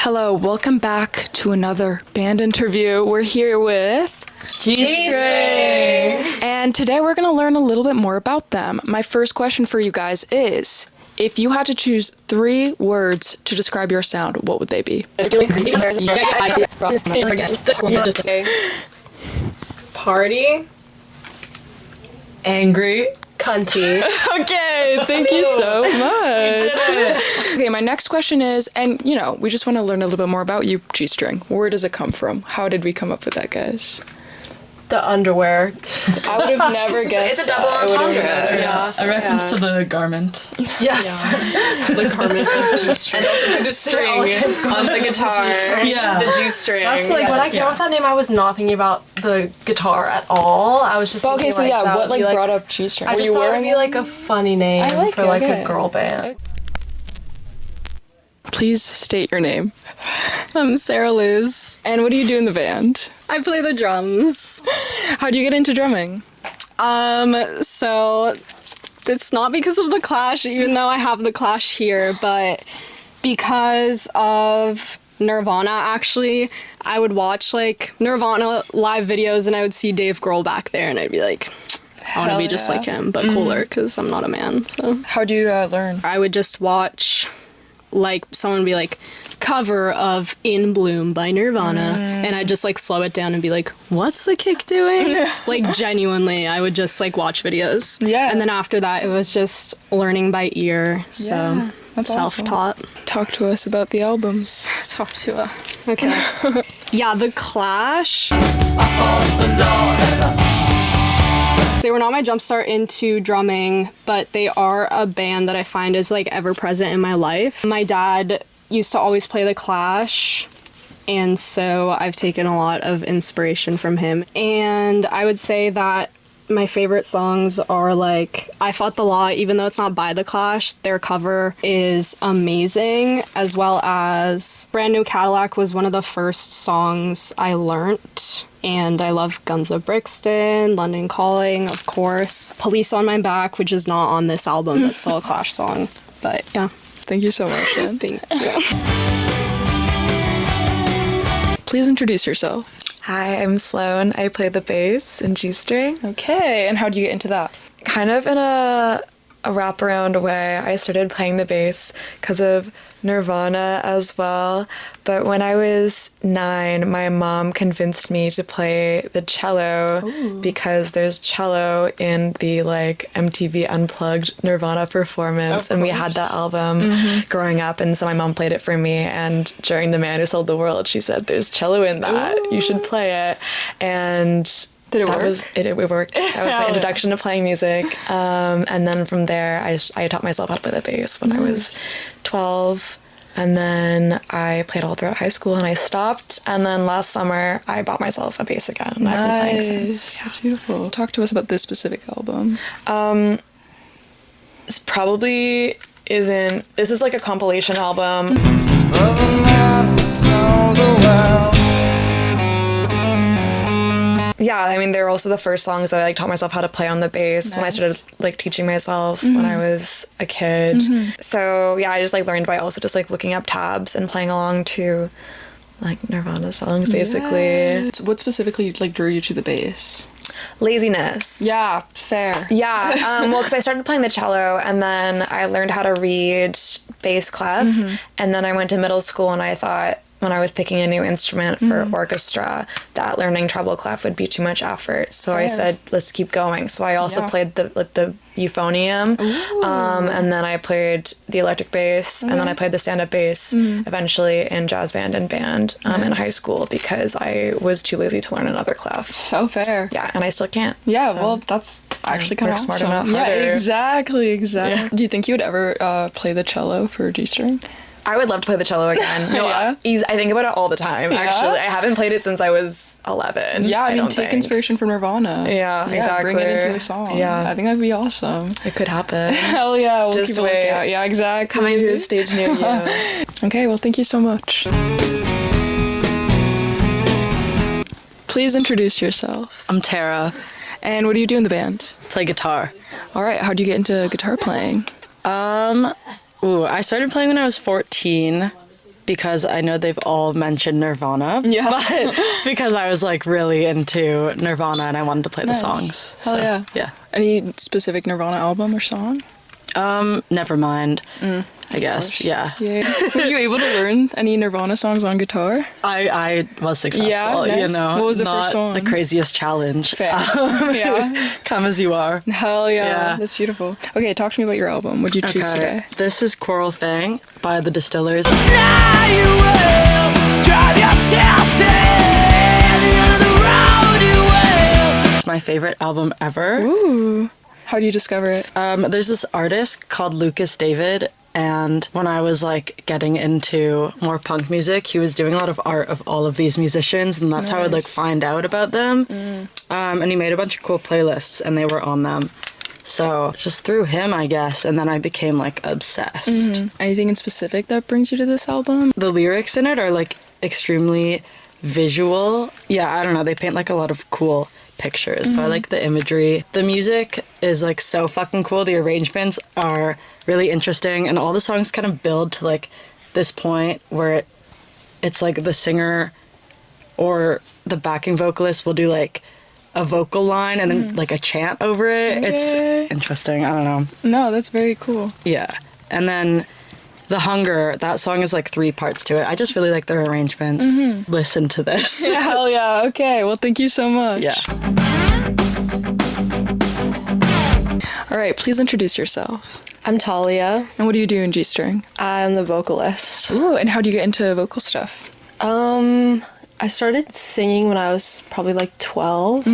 Hello, welcome back to another band interview. We're here with G-String. And today we're going to learn a little bit more about them. My first question for you guys is, if you had to choose 3 words to describe your sound, what would they be? Party. Angry. Cunty. Okay, thank you so much. Okay, my next question is, and we just want to learn a little bit more about you, G-String. Where does it come from? How did we come up with that, guys? The underwear. I would have never guessed. It's a double entendre. Yeah. A reference to the garment. Yes. To the garment of G-string. And also to the string on the guitar. Yeah. The G-string. That's like, When I came up with that name, I was not thinking about the guitar at all. I was just thinking that what would be, brought up G-string? I Were just you thought it wearing would be like a funny name for a girl band. Please state your name. I'm saraluz. And what do you do in the band? I play the drums. How do you get into drumming? So it's not because of the Clash, even though I have the Clash here, but because of Nirvana, actually. I would watch Nirvana live videos and I would see Dave Grohl back there and I'd be like, I want to be just like him, but cooler because I'm not a man. So how do you learn? I would just watch someone would be like, cover of In Bloom by Nirvana, and I'd just slow it down and be like, what's the kick doing? Genuinely, I would just watch videos. Yeah. And then after that, it was just learning by ear, so that's self-taught. Awesome. Talk to us about the albums. Okay. Yeah, The Clash. They were not my jumpstart into drumming, but they are a band that I find is ever present in my life. My dad used to always play The Clash, and so I've taken a lot of inspiration from him. And I would say that my favorite songs are I Fought the Law, even though it's not by The Clash. Their cover is amazing, as well as Brand New Cadillac was one of the first songs I learnt. And I love Guns of Brixton, London Calling, of course. Police on My Back, which is not on this album, but still a Clash song. But yeah. Thank you so much, Jen. Thank you. Please introduce yourself. Hi, I'm Sloane. I play the bass in G-string. Okay, and how do you get into that? Kind of in a wraparound way. I started playing the bass because of Nirvana as well. But when I was 9, my mom convinced me to play the cello because there's cello in the MTV Unplugged Nirvana performance. And we had that album growing up. And so my mom played it for me. And during The Man Who Sold the World, she said, there's cello in that. You should play it. And did it work? It worked. That was my introduction to playing music. And then from there, I taught myself how to play the bass when I was 12. And then I played all throughout high school and I stopped. And then last summer, I bought myself a bass again. And I've been playing since. That's beautiful. Talk to us about this specific album. This probably isn't... This is a compilation album. Yeah, I mean, they were also the first songs that I taught myself how to play on the bass when I started teaching myself when I was a kid. So yeah, I just learned by also just looking up tabs and playing along to Nirvana songs basically. So what specifically drew you to the bass? Laziness. Yeah, fair. Yeah, well, because I started playing the cello and then I learned how to read bass clef, and then I went to middle school and I thought, when I was picking a new instrument for orchestra, that learning treble clef would be too much effort. So I said, let's keep going. So I also played the euphonium, and then I played the electric bass, and then I played the stand-up bass eventually in jazz band and band in high school because I was too lazy to learn another clef. So fair. Yeah, and I still can't. Yeah, so well, that's actually kind of awesome. Smarter, not harder. Yeah, exactly. Yeah. Do you think you would ever play the cello for G-string? I would love to play the cello again. No, I think about it all the time, actually. I haven't played it since I was 11. Yeah, I mean, take inspiration from Nirvana. Yeah, exactly. Bring it into the song. Yeah. I think that'd be awesome. It could happen. Hell yeah. We'll just wait. Yeah, exactly. Coming to a stage near you. Okay, well, thank you so much. Please introduce yourself. I'm Tara. And what do you do in the band? Play guitar. All right, how do you get into guitar playing? I started playing when I was 14, because I know they've all mentioned Nirvana. Yeah. But because I was like really into Nirvana and I wanted to play the Nice. songs. Hell yeah. Yeah. Any specific Nirvana album or song? Nevermind. I guess. Yeah. Yeah. Were you able to learn any Nirvana songs on guitar? I was successful. Yeah, nice. You know. What was the not first one? the craziest challenge. Fair. Yeah. Come as you are. Hell yeah. Yeah. That's beautiful. Okay, talk to me about your album. What'd you choose today? This is Coral Fang by the Distillers. Now you will drive yourself in the road you will. It's my favorite album ever. Ooh. How do you discover it? There's this artist called Lucas David, and when I was like getting into more punk music, he was doing a lot of art of all of these musicians, and that's how I would like Nice. find out about them. And he made a bunch of cool playlists, and they were on them. So just through him, I guess, and then I became like obsessed. Anything in specific that brings you to this album? The lyrics in it are like extremely visual. Yeah, I don't know. They paint like a lot of cool pictures. So I like the imagery. The music is like so fucking cool. The arrangements are really interesting, and all the songs kind of build to like this point where it's like the singer or the backing vocalist will do like a vocal line and then like a chant over it. Okay. It's interesting. I don't know. No, that's very cool. Yeah. And then The Hunger, that song is like 3 parts to it. I just really like their arrangements. Listen to this. Hell yeah. Okay. Well, thank you so much. Yeah. All right. Please introduce yourself. I'm Talia. And what do you do in G-string? I'm the vocalist. Ooh. And how do you get into vocal stuff? I started singing when I was probably like 12.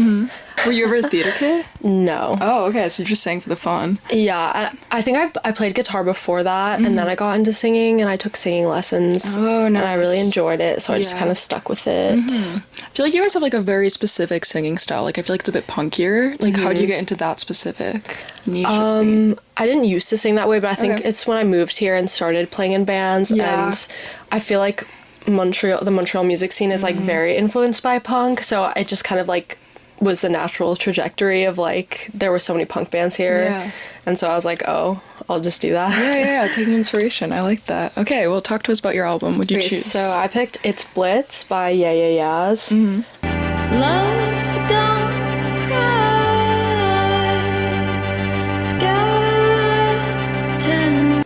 Were you ever a theater kid? No. Oh, okay. So you just sang for the fun. Yeah, I think I played guitar before that, and then I got into singing, and I took singing lessons. Oh, And I really nice. enjoyed it, so I just Yeah. kind of stuck with it. I feel like you guys have like a very specific singing style. Like I feel like it's a bit punkier. Like how do you get into that specific niche of singing? I didn't used to sing that way, but I think Okay. it's when I moved here and started playing in bands, Yeah. and I feel like the Montreal music scene is like very influenced by punk, so it just kind of like was the natural trajectory of like there were so many punk bands here, Yeah. and so I was like, oh, I'll just do that. Yeah, taking inspiration. I like that. Okay, well, talk to us about your album. What'd you Okay, choose? so I picked It's Blitz by Yeah Yeah Yeahs. Love, don't cry. Skeleton.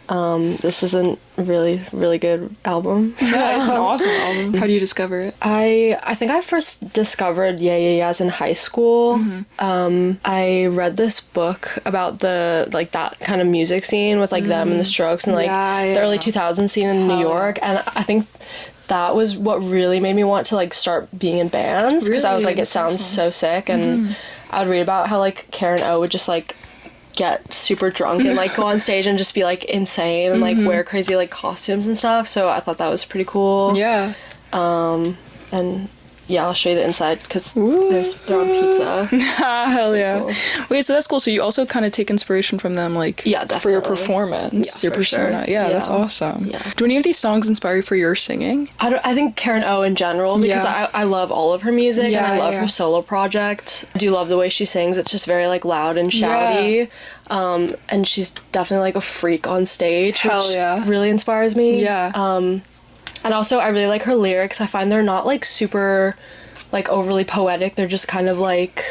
This is a really, really good album. Yeah, it's an awesome album. How do you discover it? I think I first discovered Yeah Yeah Yeahs in high school. I read this book about the like that kind of music scene with like them and the Strokes and like Yeah, the early yeah. 2000s scene in New Hell York, and I think that was what really made me want to like start being in bands, because I was Really? like, it sounds so sick, and I would read about how like Karen O would just like get super drunk and like go on stage and just be like insane and like wear crazy like costumes and stuff, so I thought that was pretty cool. Yeah. And yeah, I'll show you the inside because they're on pizza. Hell yeah. Wait, so that's cool. So you also kind of take inspiration from them, like, Yeah, for your definitely. performance, Yeah, your for sure. persona. Yeah, that's Yeah. awesome. Yeah. Do any of these songs inspire you for your singing? I think Karen O in general, because Yeah. I love all of her music, and I Yeah, love yeah. her solo project. I do love the way she sings. It's just very like loud and shouty. And she's definitely like a freak on stage, Hell which yeah. really inspires me. Yeah. And also I really like her lyrics. I find they're not like super like overly poetic. They're just kind of like,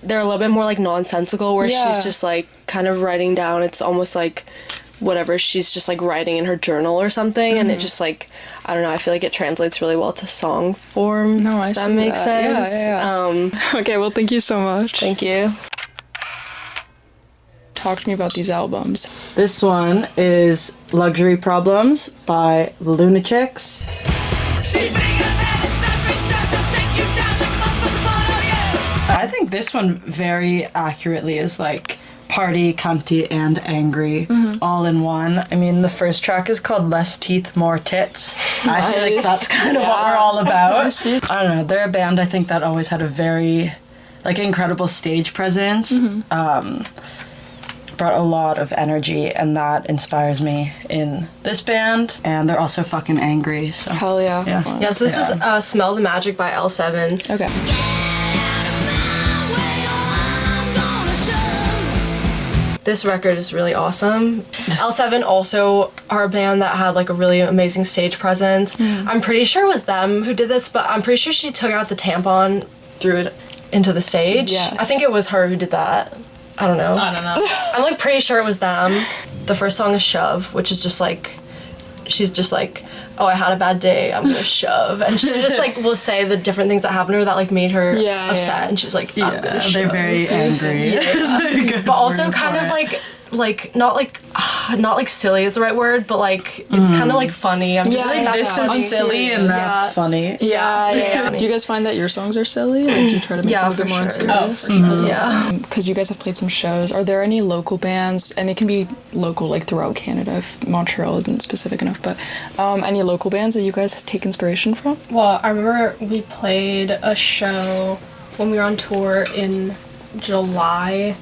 they're a little bit more like nonsensical, where Yeah. she's just like kind of writing down, it's almost like whatever she's just like writing in her journal or something, and it just like, I don't know, I feel like it translates really well to song form. No, I if that see makes that. Yeah, sense. yeah. Okay, well, thank you so much. Thank you. Talk to me about these albums. This one is Luxury Problems by the Lunatics. She's bigger than a stepping stone, she'll take you down the comfort bottle, yeah. I think this one very accurately is like party, cunty, and angry all in one. I mean, the first track is called Less Teeth, More Tits. I feel like Nice. that's kind of what we're all about. I don't know. They're a band I think that always had a very like incredible stage presence. Brought a lot of energy, and that inspires me in this band. And they're also fucking angry. So Hell yeah. yeah. Yeah, so this is Smell the Magic by L7. Okay. This record is really awesome. L7 also are a band that had like a really amazing stage presence. I'm pretty sure it was them who did this, but I'm pretty sure she took out the tampon, threw it into the stage. Yes. I think it was her who did that. I don't know. I'm like pretty sure it was them. The first song is Shove, which is just like, she's just like, oh, I had a bad day, I'm gonna shove. And she just like will say the different things that happened to her that like made her upset. And she's like, I'm gonna shove. They're very angry. But also kind of like not like silly is the right word, but like it's kind of like funny. I'm just like, This is silly and that's funny. Yeah. Do you guys find that your songs are silly? Like, do you try to make them a for bit more sure. serious? Yeah. Because you guys have played some shows. Are there any local bands, and it can be local, like throughout Canada, if Montreal isn't specific enough, but any local bands that you guys take inspiration from? Well, I remember we played a show when we were on tour in July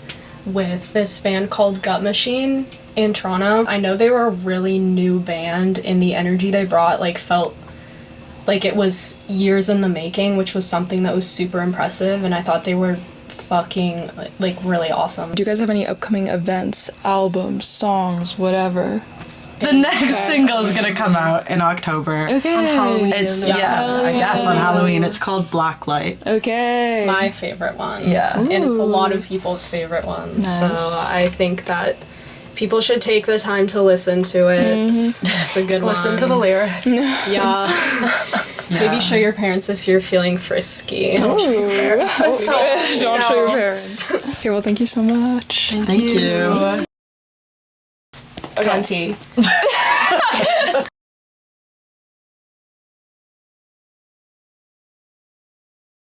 with this band called Gut Machine in Toronto. I know they were a really new band, and the energy they brought like felt like it was years in the making, which was something that was super impressive, and I thought they were fucking like really awesome. Do you guys have any upcoming events, albums, songs, whatever? The next single is gonna come out in October. Okay. On Halloween. It's I guess on Halloween. It's called Blacklight. Okay. It's my favorite one. Yeah. And it's a lot of people's favorite ones. Nice. So I think that people should take the time to listen to it. It's a good one. Listen to the lyrics. Yeah. Maybe show your parents if you're feeling frisky. Don't show your parents. Okay, well, thank you so much. Thank you. Gunty.